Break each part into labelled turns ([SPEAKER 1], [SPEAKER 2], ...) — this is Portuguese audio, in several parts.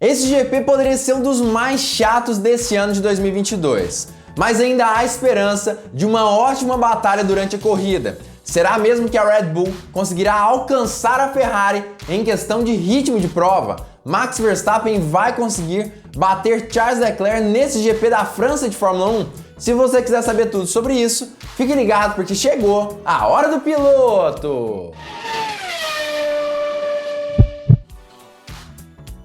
[SPEAKER 1] Esse GP poderia ser um dos mais chatos desse ano de 2022, mas ainda há esperança de uma ótima batalha durante a corrida. Será mesmo que a Red Bull conseguirá alcançar a Ferrari em questão de ritmo de prova? Max Verstappen vai conseguir bater Charles Leclerc nesse GP da França de Fórmula 1? Se você quiser saber tudo sobre isso, fique ligado porque chegou a hora do piloto!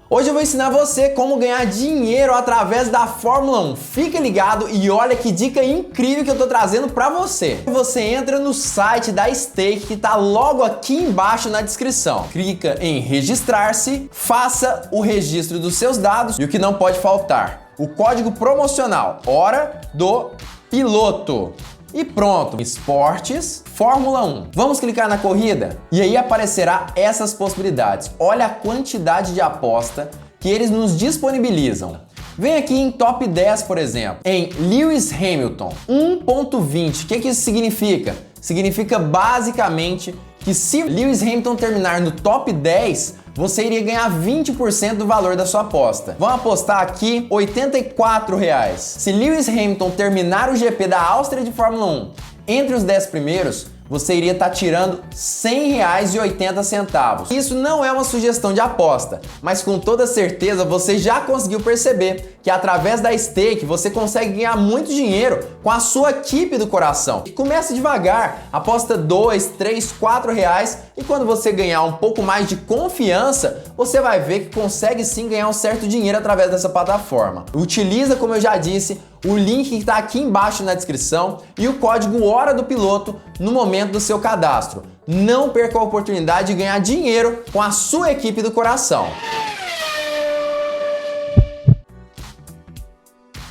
[SPEAKER 1] Hoje eu vou ensinar você como ganhar dinheiro através da Fórmula 1. Fique ligado e olha que dica incrível que eu tô trazendo para você. Você entra no site da Stake que tá logo aqui embaixo na descrição. Clica em registrar-se, faça o registro dos seus dados e o que não pode faltar, o código promocional Hora do Piloto. E pronto, Esportes, Fórmula 1. Vamos clicar na corrida? E aí aparecerá essas possibilidades. Olha a quantidade de aposta que eles nos disponibilizam. Vem aqui em Top 10, por exemplo, em Lewis Hamilton, 1.20. O que isso significa? Significa basicamente que se Lewis Hamilton terminar no top 10, você iria ganhar 20% do valor da sua aposta. Vamos apostar aqui R$ 84. Se Lewis Hamilton terminar o GP da Áustria de Fórmula 1 entre os 10 primeiros, você iria estar tirando R$ 100,80. Isso não é uma sugestão de aposta, mas com toda certeza você já conseguiu perceber que através da Stake você consegue ganhar muito dinheiro com a sua equipe do coração. Começa devagar, aposta R$ 2, 3, 4 reais e quando você ganhar um pouco mais de confiança, você vai ver que consegue sim ganhar um certo dinheiro através dessa plataforma. Utiliza, como eu já disse, o link que está aqui embaixo na descrição e o código Hora do Piloto no momento do seu cadastro. Não perca a oportunidade de ganhar dinheiro com a sua equipe do coração.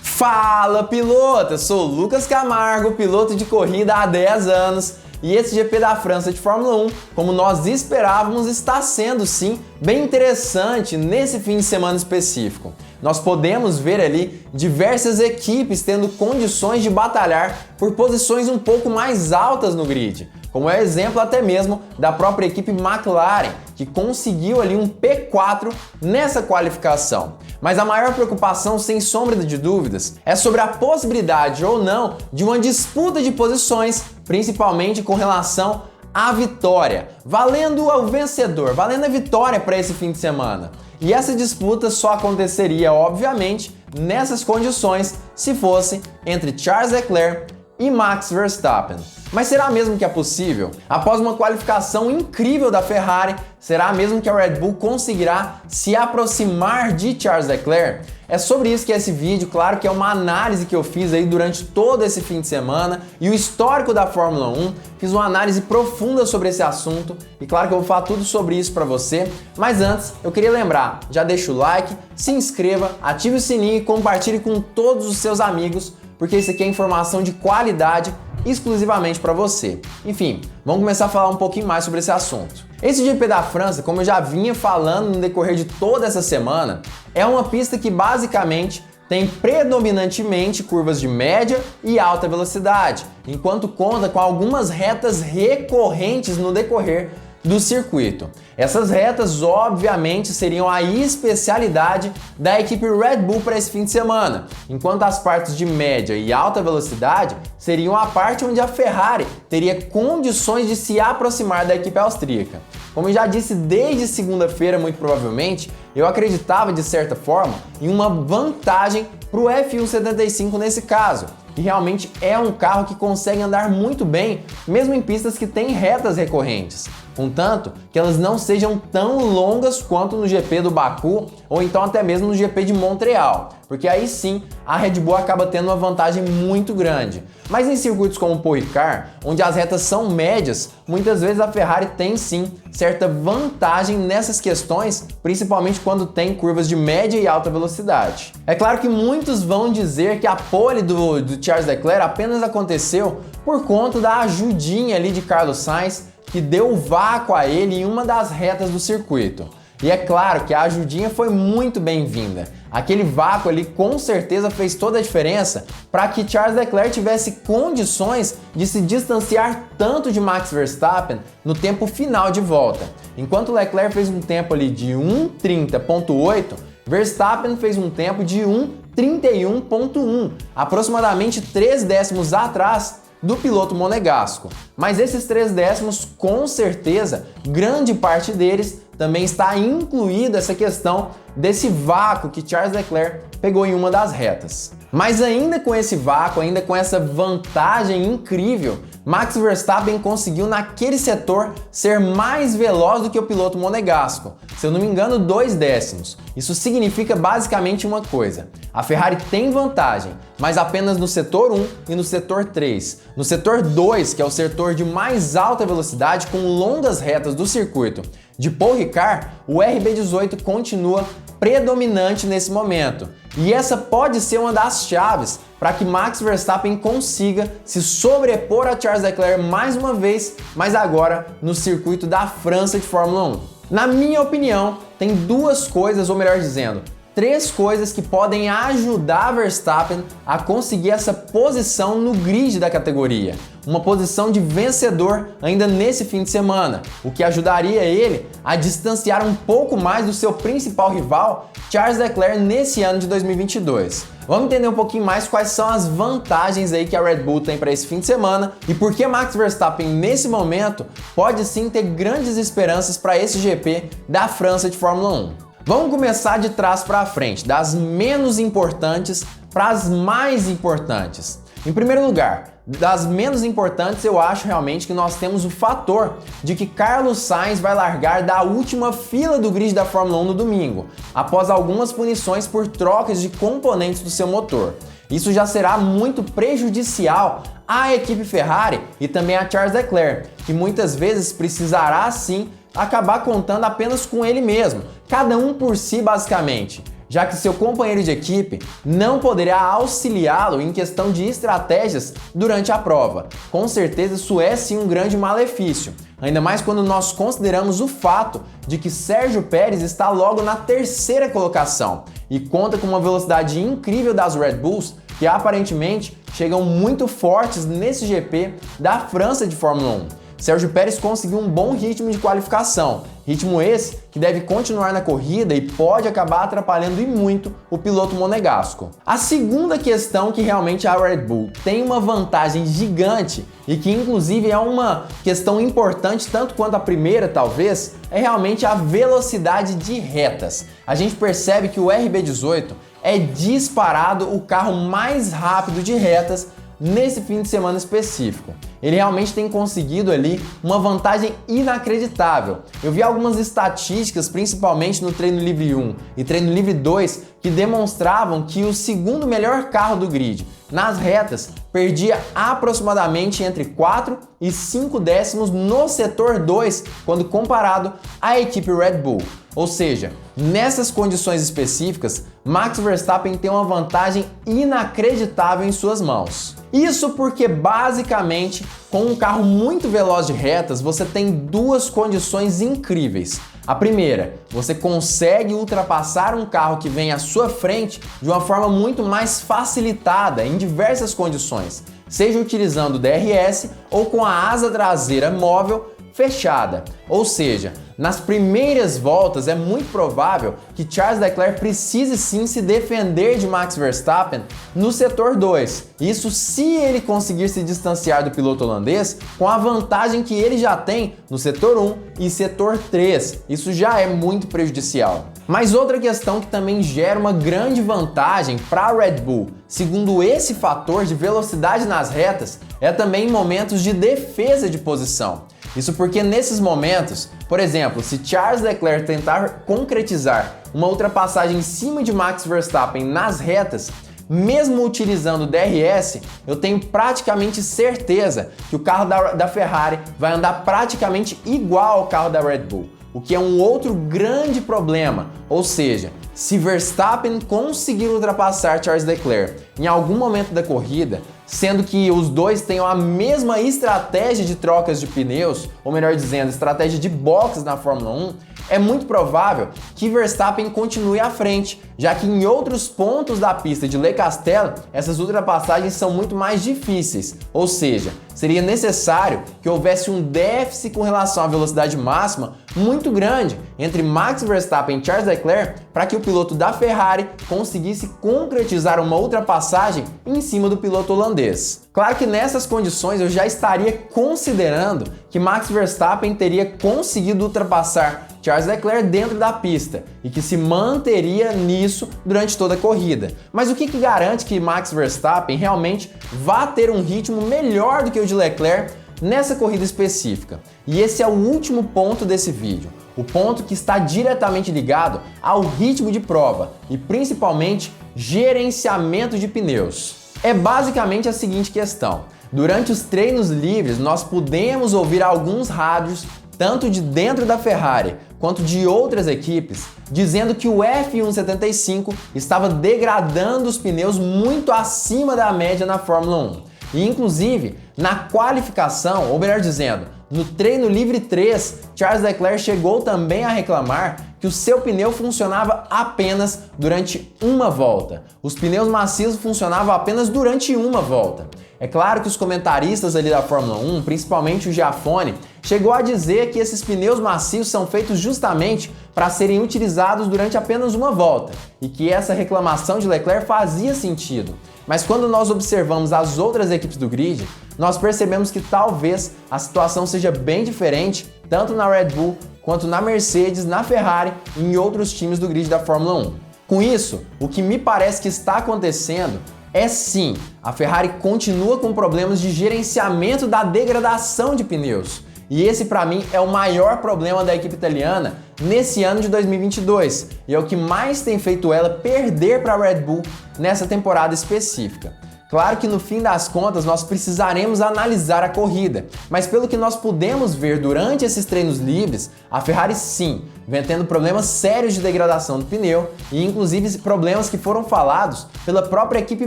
[SPEAKER 1] Fala, piloto! Eu sou o Lucas Camargo, piloto de corrida há 10 anos. E esse GP da França de Fórmula 1, como nós esperávamos, está sendo sim bem interessante nesse fim de semana específico. Nós podemos ver ali diversas equipes tendo condições de batalhar por posições um pouco mais altas no grid, como é o exemplo até mesmo da própria equipe McLaren, que conseguiu ali um P4 nessa qualificação. Mas a maior preocupação, sem sombra de dúvidas, é sobre a possibilidade ou não de uma disputa de posições, principalmente com relação à vitória, valendo o vencedor, valendo a vitória para esse fim de semana. E essa disputa só aconteceria, obviamente, nessas condições se fosse entre Charles Leclerc e Max Verstappen. Mas será mesmo que é possível? Após uma qualificação incrível da Ferrari, será mesmo que a Red Bull conseguirá se aproximar de Charles Leclerc? É sobre isso que é esse vídeo, claro que é uma análise que eu fiz aí durante todo esse fim de semana e o histórico da Fórmula 1, fiz uma análise profunda sobre esse assunto e claro que eu vou falar tudo sobre isso para você, mas antes eu queria lembrar, já deixa o like, se inscreva, ative o sininho e compartilhe com todos os seus amigos, porque isso aqui é informação de qualidade exclusivamente para você. Enfim, vamos começar a falar um pouquinho mais sobre esse assunto. Esse GP da França, como eu já vinha falando no decorrer de toda essa semana, é uma pista que basicamente tem predominantemente curvas de média e alta velocidade, enquanto conta com algumas retas recorrentes no decorrer do circuito. Essas retas, obviamente, seriam a especialidade da equipe Red Bull para esse fim de semana, enquanto as partes de média e alta velocidade seriam a parte onde a Ferrari teria condições de se aproximar da equipe austríaca. Como eu já disse desde segunda-feira, muito provavelmente, eu acreditava de certa forma em uma vantagem para o F175 nesse caso. E realmente é um carro que consegue andar muito bem, mesmo em pistas que têm retas recorrentes, contanto que elas não sejam tão longas quanto no GP do Baku ou então até mesmo no GP de Montreal, porque aí sim a Red Bull acaba tendo uma vantagem muito grande. Mas em circuitos como o Paul Ricard, onde as retas são médias, muitas vezes a Ferrari tem sim certa vantagem nessas questões, principalmente quando tem curvas de média e alta velocidade. É claro que muitos vão dizer que a pole do Charles Leclerc apenas aconteceu por conta da ajudinha ali de Carlos Sainz, que deu o vácuo a ele em uma das retas do circuito. E é claro que a ajudinha foi muito bem-vinda. Aquele vácuo ali com certeza fez toda a diferença para que Charles Leclerc tivesse condições de se distanciar tanto de Max Verstappen no tempo final de volta. Enquanto Leclerc fez um tempo ali de 1:30.8, Verstappen fez um tempo de 1:31.1, aproximadamente 3 décimos atrás do piloto monegasco. Mas esses 3 décimos, com certeza, grande parte deles também está incluída essa questão desse vácuo que Charles Leclerc pegou em uma das retas. Mas ainda com esse vácuo, ainda com essa vantagem incrível, Max Verstappen conseguiu naquele setor ser mais veloz do que o piloto monegasco, se eu não me engano 2 décimos. Isso significa basicamente uma coisa: a Ferrari tem vantagem, mas apenas no setor 1 e no setor 3. No setor 2, que é o setor de mais alta velocidade com longas retas do circuito de Paul Ricard, o RB18 continua predominante nesse momento. E essa pode ser uma das chaves para que Max Verstappen consiga se sobrepor a Charles Leclerc mais uma vez, mas agora no circuito da França de Fórmula 1. Na minha opinião, tem 2 coisas, ou melhor dizendo, 3 coisas que podem ajudar Verstappen a conseguir essa posição no grid da categoria. Uma posição de vencedor ainda nesse fim de semana, o que ajudaria ele a distanciar um pouco mais do seu principal rival, Charles Leclerc, nesse ano de 2022. Vamos entender um pouquinho mais quais são as vantagens aí que a Red Bull tem para esse fim de semana e por que Max Verstappen, nesse momento, pode sim ter grandes esperanças para esse GP da França de Fórmula 1. Vamos começar de trás para frente, das menos importantes para as mais importantes. Em primeiro lugar, das menos importantes, eu acho realmente que nós temos o fator de que Carlos Sainz vai largar da última fila do grid da Fórmula 1 no domingo, após algumas punições por trocas de componentes do seu motor. Isso já será muito prejudicial à equipe Ferrari e também a Charles Leclerc, que muitas vezes precisará sim acabar contando apenas com ele mesmo, cada um por si basicamente, já que seu companheiro de equipe não poderá auxiliá-lo em questão de estratégias durante a prova. Com certeza isso é sim um grande malefício, ainda mais quando nós consideramos o fato de que Sérgio Pérez está logo na 3ª colocação e conta com uma velocidade incrível das Red Bulls que aparentemente chegam muito fortes nesse GP da França de Fórmula 1. Sérgio Pérez conseguiu um bom ritmo de qualificação, ritmo esse que deve continuar na corrida e pode acabar atrapalhando e muito o piloto monegasco. A segunda questão que realmente a Red Bull tem uma vantagem gigante e que inclusive é uma questão importante tanto quanto a primeira talvez, é realmente a velocidade de retas. A gente percebe que o RB18 é disparado o carro mais rápido de retas nesse fim de semana específico. Ele realmente tem conseguido ali uma vantagem inacreditável. Eu vi algumas estatísticas, principalmente no treino livre 1 e treino livre 2, que demonstravam que o segundo melhor carro do grid nas retas perdia aproximadamente entre 4 e 5 décimos no setor 2 quando comparado à equipe Red Bull. Ou seja, nessas condições específicas, Max Verstappen tem uma vantagem inacreditável em suas mãos. Isso porque basicamente, com um carro muito veloz de retas, você tem 2 condições incríveis. A primeira, você consegue ultrapassar um carro que vem à sua frente de uma forma muito mais facilitada em diversas condições, seja utilizando o DRS ou com a asa traseira móvel fechada. Ou seja, nas primeiras voltas é muito provável que Charles Leclerc precise sim se defender de Max Verstappen no setor 2. Isso se ele conseguir se distanciar do piloto holandês com a vantagem que ele já tem no setor 1 e setor 3. Isso já é muito prejudicial. Mas outra questão que também gera uma grande vantagem para a Red Bull, segundo esse fator de velocidade nas retas, é também em momentos de defesa de posição. Isso porque nesses momentos, por exemplo, se Charles Leclerc tentar concretizar uma ultrapassagem em cima de Max Verstappen nas retas, mesmo utilizando o DRS, eu tenho praticamente certeza que o carro da Ferrari vai andar praticamente igual ao carro da Red Bull, o que é um outro grande problema. Ou seja, se Verstappen conseguir ultrapassar Charles Leclerc em algum momento da corrida, sendo que os dois tenham a mesma estratégia de trocas de pneus, ou melhor dizendo, estratégia de boxes na Fórmula 1, é muito provável que Verstappen continue à frente, já que em outros pontos da pista de Le Castel, essas ultrapassagens são muito mais difíceis, ou seja, seria necessário que houvesse um déficit com relação à velocidade máxima muito grande entre Max Verstappen e Charles Leclerc para que o piloto da Ferrari conseguisse concretizar uma ultrapassagem em cima do piloto holandês. Claro que nessas condições eu já estaria considerando que Max Verstappen teria conseguido ultrapassar Charles Leclerc dentro da pista e que se manteria nisso durante toda a corrida. Mas o que garante que Max Verstappen realmente vá ter um ritmo melhor do que o de Leclerc nessa corrida específica? E esse é o último ponto desse vídeo, o ponto que está diretamente ligado ao ritmo de prova e principalmente gerenciamento de pneus. É basicamente a seguinte questão: durante os treinos livres nós podemos ouvir alguns rádios, tanto de dentro da Ferrari quanto de outras equipes, dizendo que o F175 estava degradando os pneus muito acima da média na Fórmula 1. E inclusive, na qualificação, ou melhor dizendo, no treino livre 3, Charles Leclerc chegou também a reclamar que o seu pneu funcionava apenas durante uma volta. Os pneus macios funcionavam apenas durante uma volta. É claro que os comentaristas ali da Fórmula 1, principalmente o Giafone, chegou a dizer que esses pneus macios são feitos justamente para serem utilizados durante apenas uma volta e que essa reclamação de Leclerc fazia sentido. Mas quando nós observamos as outras equipes do grid, nós percebemos que talvez a situação seja bem diferente, tanto na Red Bull quanto na Mercedes, na Ferrari e em outros times do grid da Fórmula 1. Com isso, o que me parece que está acontecendo é sim, a Ferrari continua com problemas de gerenciamento da degradação de pneus. E esse para mim é o maior problema da equipe italiana nesse ano de 2022 e é o que mais tem feito ela perder para a Red Bull nessa temporada específica. Claro que no fim das contas nós precisaremos analisar a corrida, mas pelo que nós pudemos ver durante esses treinos livres, a Ferrari sim vem tendo problemas sérios de degradação do pneu e inclusive problemas que foram falados pela própria equipe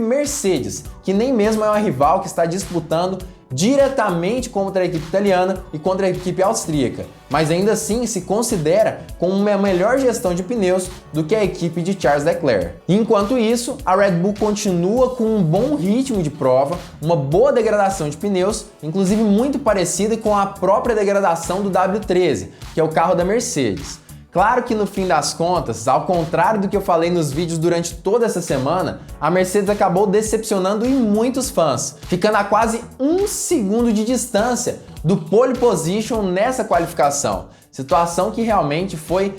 [SPEAKER 1] Mercedes, que nem mesmo é uma rival que está disputando diretamente contra a equipe italiana e contra a equipe austríaca, mas ainda assim se considera com uma melhor gestão de pneus do que a equipe de Charles Leclerc. Enquanto isso, a Red Bull continua com um bom ritmo de prova, uma boa degradação de pneus, inclusive muito parecida com a própria degradação do W13, que é o carro da Mercedes. Claro que no fim das contas, ao contrário do que eu falei nos vídeos durante toda essa semana, a Mercedes acabou decepcionando em muitos fãs, ficando a quase 1 segundo de distância do pole position nessa qualificação. Situação que realmente foi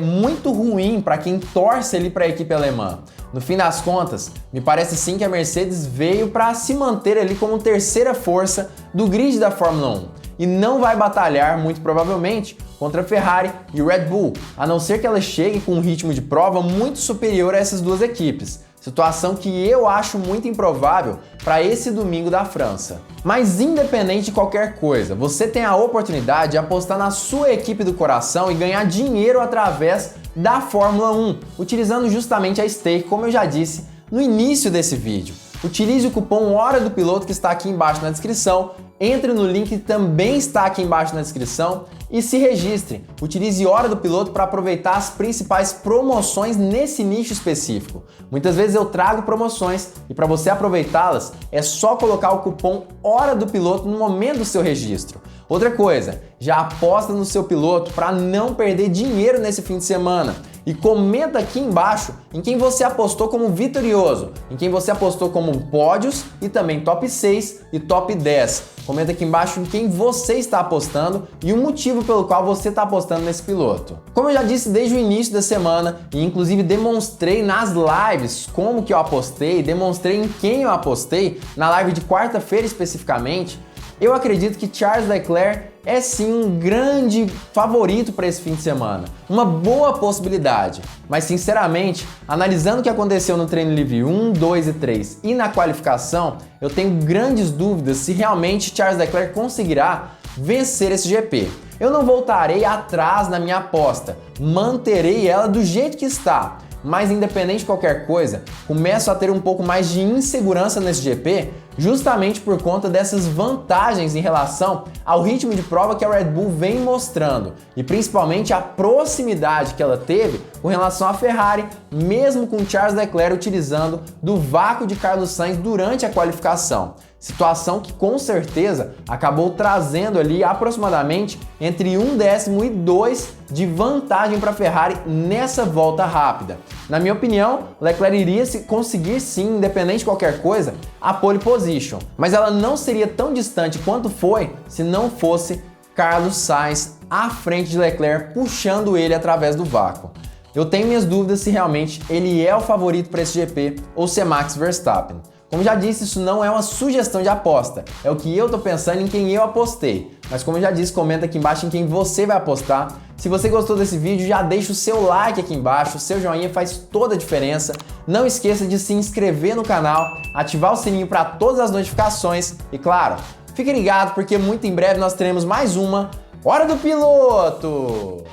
[SPEAKER 1] muito ruim para quem torce ali para a equipe alemã. No fim das contas, me parece sim que a Mercedes veio para se manter ali como terceira força do grid da Fórmula 1 e não vai batalhar, muito provavelmente, contra a Ferrari e Red Bull, a não ser que ela chegue com um ritmo de prova muito superior a essas duas equipes. Situação que eu acho muito improvável para esse domingo da França. Mas independente de qualquer coisa, você tem a oportunidade de apostar na sua equipe do coração e ganhar dinheiro através da Fórmula 1, utilizando justamente a stake, como eu já disse no início desse vídeo. Utilize o cupom Hora do Piloto que está aqui embaixo na descrição, entre no link que também está aqui embaixo na descrição e se registre. Utilize Hora do Piloto para aproveitar as principais promoções nesse nicho específico. Muitas vezes eu trago promoções e para você aproveitá-las é só colocar o cupom Hora do Piloto no momento do seu registro. Outra coisa, já aposta no seu piloto para não perder dinheiro nesse fim de semana. E comenta aqui embaixo em quem você apostou como vitorioso, em quem você apostou como pódios e também top 6 e top 10. Comenta aqui embaixo em quem você está apostando e o motivo pelo qual você está apostando nesse piloto. Como eu já disse desde o início da semana e inclusive demonstrei nas lives como que eu apostei, demonstrei em quem eu apostei, na live de quarta-feira especificamente, eu acredito que Charles Leclerc é sim um grande favorito para esse fim de semana, uma boa possibilidade, mas sinceramente, analisando o que aconteceu no treino livre 1, 2 e 3 e na qualificação, eu tenho grandes dúvidas se realmente Charles Leclerc conseguirá vencer esse GP. Eu não voltarei atrás na minha aposta, manterei ela do jeito que está. Mas independente de qualquer coisa, começo a ter um pouco mais de insegurança nesse GP, justamente por conta dessas vantagens em relação ao ritmo de prova que a Red Bull vem mostrando e principalmente a proximidade que ela teve com relação à Ferrari, mesmo com Charles Leclerc utilizando do vácuo de Carlos Sainz durante a qualificação. Situação que com certeza acabou trazendo ali aproximadamente entre 1 décimo e 2 de vantagem para a Ferrari nessa volta rápida. Na minha opinião, Leclerc iria conseguir sim, independente de qualquer coisa, a pole position, mas ela não seria tão distante quanto foi se não fosse Carlos Sainz à frente de Leclerc, puxando ele através do vácuo. Eu tenho minhas dúvidas se realmente ele é o favorito para esse GP ou se é Max Verstappen. Como já disse, isso não é uma sugestão de aposta, é o que eu tô pensando em quem eu apostei. Mas como eu já disse, comenta aqui embaixo em quem você vai apostar. Se você gostou desse vídeo, já deixa o seu like aqui embaixo, o seu joinha faz toda a diferença. Não esqueça de se inscrever no canal, ativar o sininho para todas as notificações e claro, fique ligado porque muito em breve nós teremos mais uma Hora do Piloto!